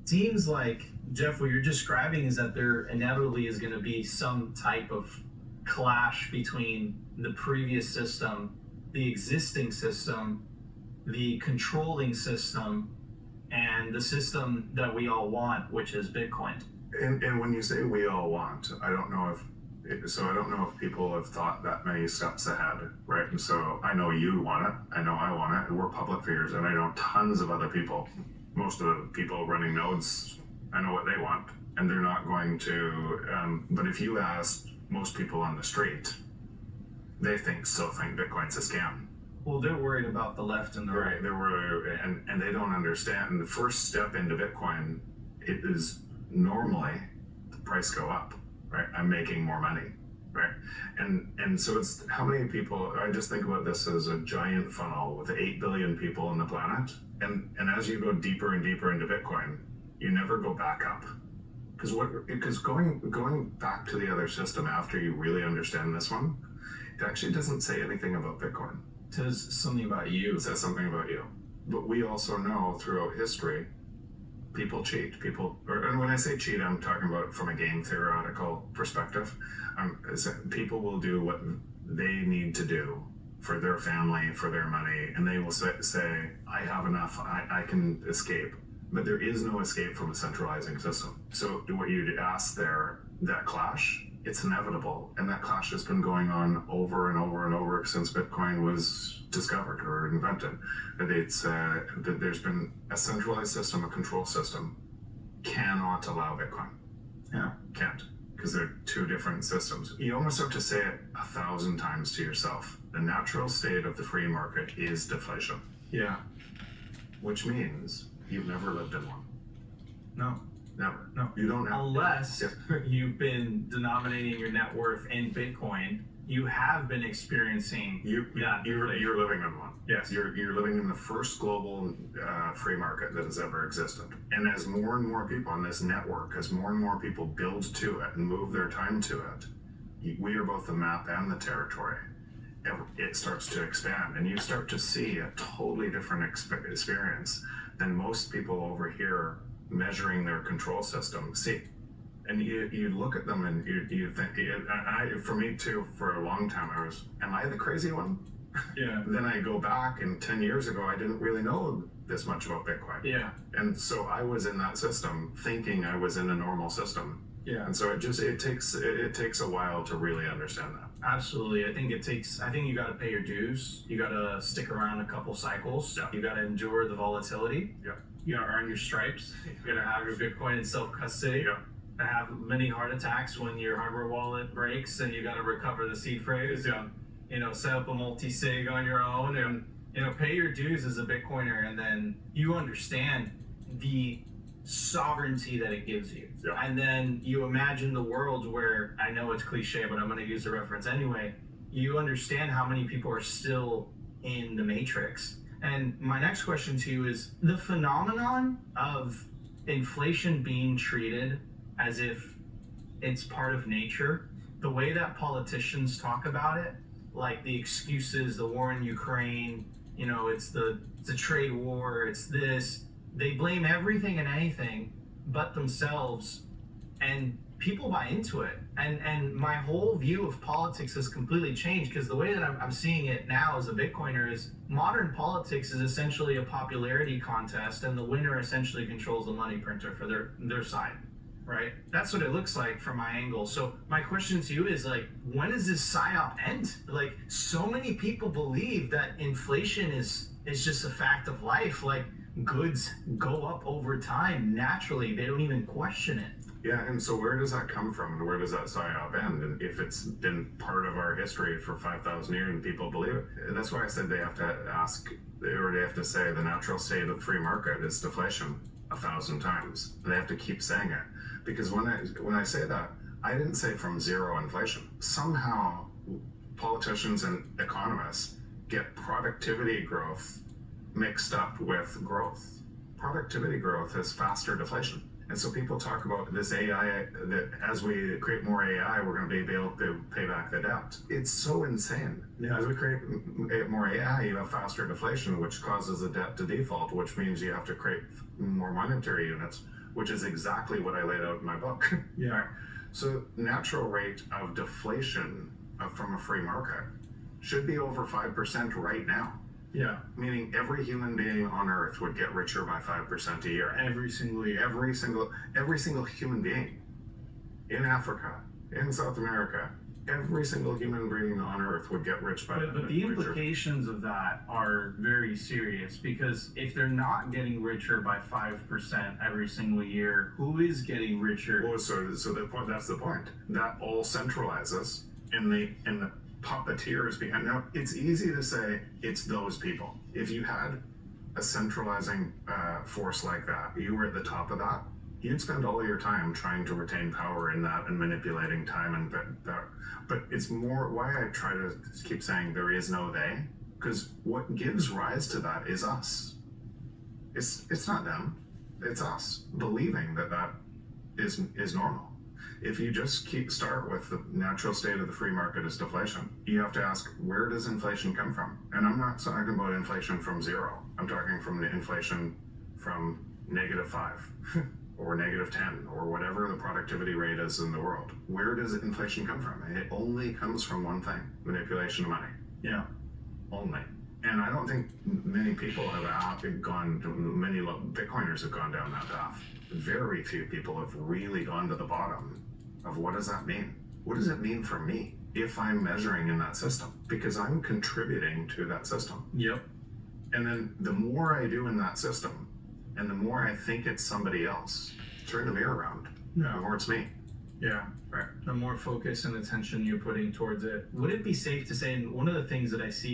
Seems like, Jeff, what you're describing is that there inevitably is going to be some type of clash between the previous system, the existing system, the controlling system, and the system that we all want, which is Bitcoin. And when you say we all want, I don't know if people have thought that many steps ahead, right? And so I know you want it, I know I want it, and we're public figures, and I know tons of other people. Most of the people running nodes, I know what they want, and they're not going to. But if you ask most people on the street, they still think Bitcoin's a scam. Well, they're worried about the left and the right. They're worried, and they don't understand. And the first step into Bitcoin, it is normally the price go up, right? I'm making more money, right? And so it's how many people. I just think about this as a giant funnel with 8 billion people on the planet, and as you go deeper and deeper into Bitcoin, you never go back up. Because going back to the other system after you really understand this one, it actually doesn't say anything about Bitcoin. It says something about you. It says something about you. But we also know throughout history, people cheat. And when I say cheat, I'm talking about from a game theoretical perspective. People will do what they need to do for their family, for their money, and they will say, I have enough, I can escape. But there is no escape from a centralizing system. So what you'd ask there, that clash, it's inevitable. And that clash has been going on over and over and over since Bitcoin was discovered or invented. That there's been a centralized system, a control system, cannot allow Bitcoin. Yeah. Can't. Because they're two different systems. You almost have to say it 1,000 times to yourself. The natural state of the free market is deflation. Yeah. Which means you've never lived in one. No. Never. No. You don't have. Unless you've been denominating your net worth in Bitcoin, you have been experiencing You're living in one. Yes. You're living in the first global free market that has ever existed. And as more and more people on this network, as more and more people build to it and move their time to it, we are both the map and the territory. It starts to expand, and you start to see a totally different experience than most people over here measuring their control system see. And you look at them and you think, for me too, for a long time, am I the crazy one? Yeah. Then I go back, and 10 years ago, I didn't really know this much about Bitcoin. Yeah. And so I was in that system thinking I was in a normal system. Yeah. And so it takes a while to really understand that. Absolutely. I think you got to pay your dues. You got to stick around a couple cycles. Yeah. You got to endure the volatility. Yeah. You got to earn your stripes. You got to have your Bitcoin in self-custody. Yeah. Have many heart attacks when your hardware wallet breaks and you got to recover the seed phrase. Yeah. Set up a multi-sig on your own and, pay your dues as a Bitcoiner, and then you understand the sovereignty that it gives you. Yeah. And then you imagine the world where, I know it's cliche, but I'm going to use the reference anyway, you understand how many people are still in the matrix. And my next question to you is the phenomenon of inflation being treated as if it's part of nature, the way that politicians talk about it, like the excuses, the war in Ukraine, it's the trade war, it's this. They blame everything and anything but themselves, and people buy into it. And my whole view of politics has completely changed, because the way that I'm seeing it now as a Bitcoiner is modern politics is essentially a popularity contest, and the winner essentially controls the money printer for their side. Right? That's what it looks like from my angle. So my question to you is, when does this psyop end? So many people believe that inflation is just a fact of life. Goods go up over time naturally. They don't even question it. Yeah, and so where does that come from, and where does that psyop end? And if it's been part of our history for 5,000 years and people believe it, that's why I said they have to say the natural state of the free market is deflation 1,000 times. They have to keep saying it. Because when I say that, I didn't say from zero inflation. Somehow, politicians and economists get productivity growth mixed up with growth. Productivity growth is faster deflation. And so people talk about this AI, that as we create more AI, we're going to be able to pay back the debt. It's so insane. Yeah. As we create more AI, you have faster deflation, which causes the debt to default, which means you have to create more monetary units, which is exactly what I laid out in my book. Yeah. So natural rate of deflation from a free market should be over 5% right now. Yeah. Meaning every human being on earth would get richer by 5% a year. Every single year. Every single human being in Africa, in South America, every single human being on earth would get rich by But the implications of that are very serious, because if they're not getting richer by 5% every single year, who is getting richer? Well, so the point, that's the point. That all centralizes in the puppeteers behind. Now, it's easy to say it's those people. If you had a centralizing force like that, you were at the top of that, you'd spend all your time trying to retain power in that and manipulating time and that. But it's more why I try to keep saying there is no they, because what gives rise to that is us. It's not them, it's us believing that is normal. If you just start with the natural state of the free market is deflation, you have to ask, where does inflation come from? And I'm not talking about inflation from zero. I'm talking from the inflation from -5 or -10 or whatever the productivity rate is in the world. Where does inflation come from? It only comes from one thing: manipulation of money. Yeah. Only. And I don't think many people many Bitcoiners have gone down that path. Very few people have really gone to the bottom of what does that mean? What does it mean for me if I'm measuring in that system? Because I'm contributing to that system. Yep. And then the more I do in that system, and the more I think it's somebody else, turn the mirror around, Yeah. the more it's me. Yeah. Right. The more focus and attention you're putting towards it. Would it be safe to say, and one of the things that I see